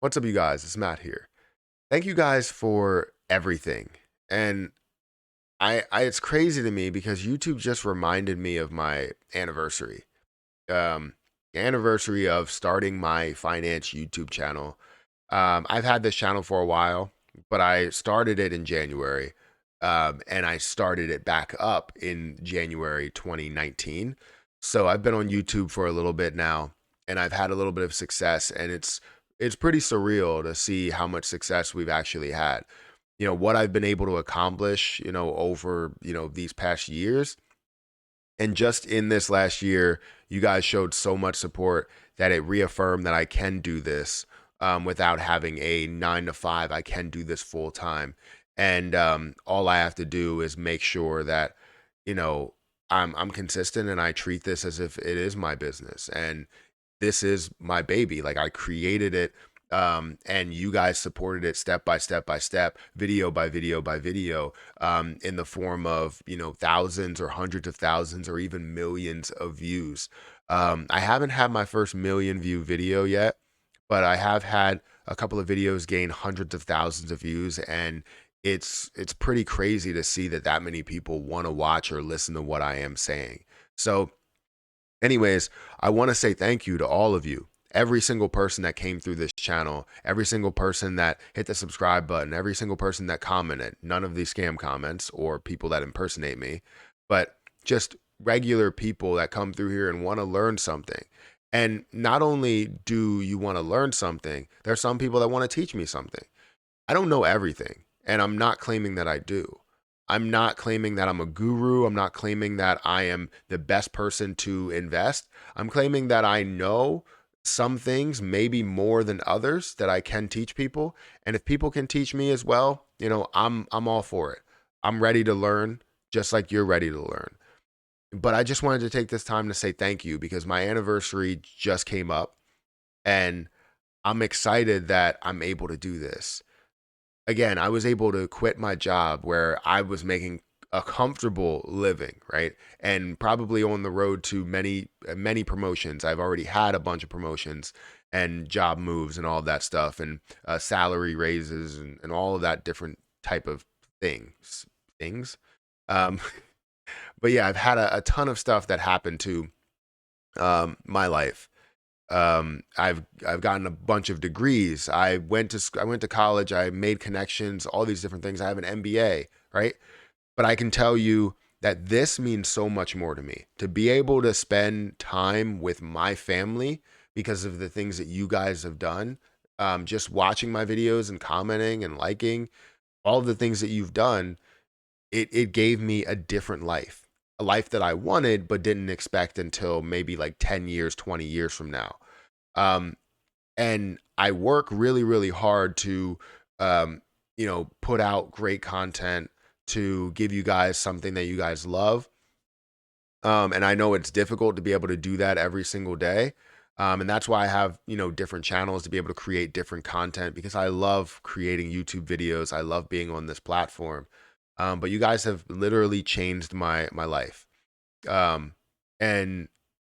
What's up, you guys? It's Matt here. Thank you guys for everything. And it's crazy to me because YouTube just reminded me of my anniversary. Um, Anniversary of starting my finance YouTube channel. I've had this channel for a while, but I started it in January, and I started it back up in January 2019. So I've been on YouTube for a little bit now, and I've had a little bit of success, and it's pretty surreal to see how much success we've actually had. What I've been able to accomplish, over, these past years. And just in this last year, you guys showed so much support that it reaffirmed that I can do this without having a 9 to 5. I can do this full time. And all I have to do is make sure that, you know, I'm consistent and I treat this as if it is my business. And this is my baby. Like, I created it, and you guys supported it step by step by step, video by video by video, in the form of, thousands or hundreds of thousands or even millions of views. I haven't had my first million view video yet, but I have had a couple of videos gain hundreds of thousands of views, and it's pretty crazy to see that many people want to watch or listen to what I am saying. So anyways, I want to say thank you to all of you. Every single person that came through this channel, every single person that hit the subscribe button, every single person that commented, none of these scam comments or people that impersonate me, but just regular people that come through here and want to learn something. And not only do you want to learn something, there's some people that want to teach me something. I don't know everything, and I'm not claiming that I do. I'm not claiming that I'm a guru. I'm not claiming that I am the best person to invest. I'm claiming that I know some things, maybe more than others, that I can teach people. And if people can teach me as well, I'm all for it. I'm ready to learn, just like you're ready to learn. But I just wanted to take this time to say thank you because my anniversary just came up, and I'm excited that I'm able to do this. Again, I was able to quit my job where I was making a comfortable living, right? And probably on the road to many promotions. I've already had a bunch of promotions and job moves and all of that stuff, and salary raises and all of that different type of things. Um, but yeah, I've had a ton of stuff that happened to my life. I've gotten a bunch of degrees. I went to college. I made connections, all these different things. I have an MBA, right? But I can tell you that this means so much more to me to be able to spend time with my family because of the things that you guys have done. Just watching my videos and commenting and liking all of the things that you've done, it gave me a different life, a life that I wanted but didn't expect until maybe like 10 years, 20 years from now. Um, and I work really, really hard to, put out great content to give you guys something that you guys love. And I know it's difficult to be able to do that every single day. And that's why I have, different channels to be able to create different content because I love creating YouTube videos. I love being on this platform. But you guys have literally changed my life. Um, and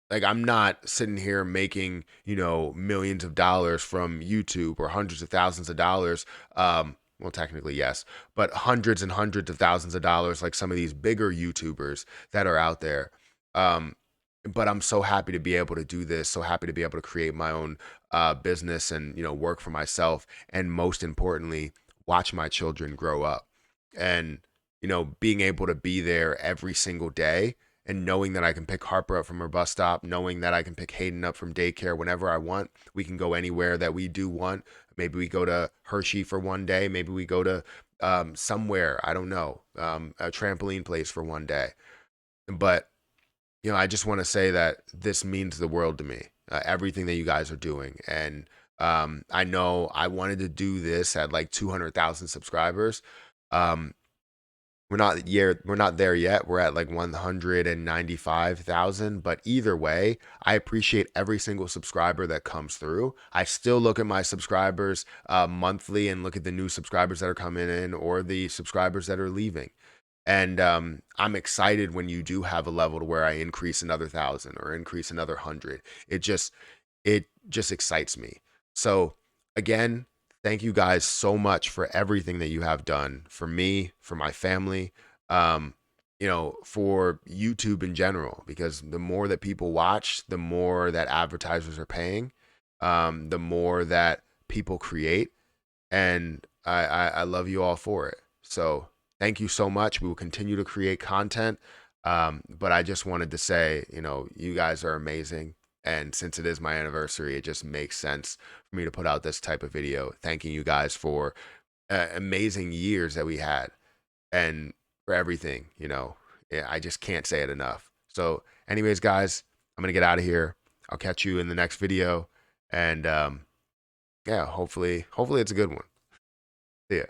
like, I'm not sitting here making, millions of dollars from YouTube or hundreds of thousands of dollars. Well, technically, yes, but hundreds and hundreds of thousands of dollars, like some of these bigger YouTubers that are out there. Um, but I'm so happy to be able to do this, so happy to be able to create my own business and, work for myself. And most importantly, watch my children grow up. And, being able to be there every single day and knowing that I can pick Harper up from her bus stop, knowing that I can pick Hayden up from daycare whenever I want. We can go anywhere that we do want. Maybe we go to Hershey for one day. Maybe we go to somewhere, I don't know, a trampoline place for one day. But, I just want to say that this means the world to me, everything that you guys are doing. And I know I wanted to do this at like 200,000 subscribers. Um, we're not there yet. We're at like 195,000, but either way, I appreciate every single subscriber that comes through. I still look at my subscribers monthly and look at the new subscribers that are coming in or the subscribers that are leaving. And I'm excited when you do have a level to where I increase another 1,000 or increase another 100. It just excites me. So Again, thank you guys so much for everything that you have done for me, for my family, um, for YouTube in general, because the more that people watch, the more that advertisers are paying, the more that people create. And I love you all for it. So thank you so much. We will continue to create content. But I just wanted to say, you guys are amazing. And since it is my anniversary, it just makes sense for me to put out this type of video, thanking you guys for amazing years that we had and for everything. Yeah, I just can't say it enough. So, anyways, guys, I'm gonna get out of here. I'll catch you in the next video, and yeah, hopefully it's a good one. See ya.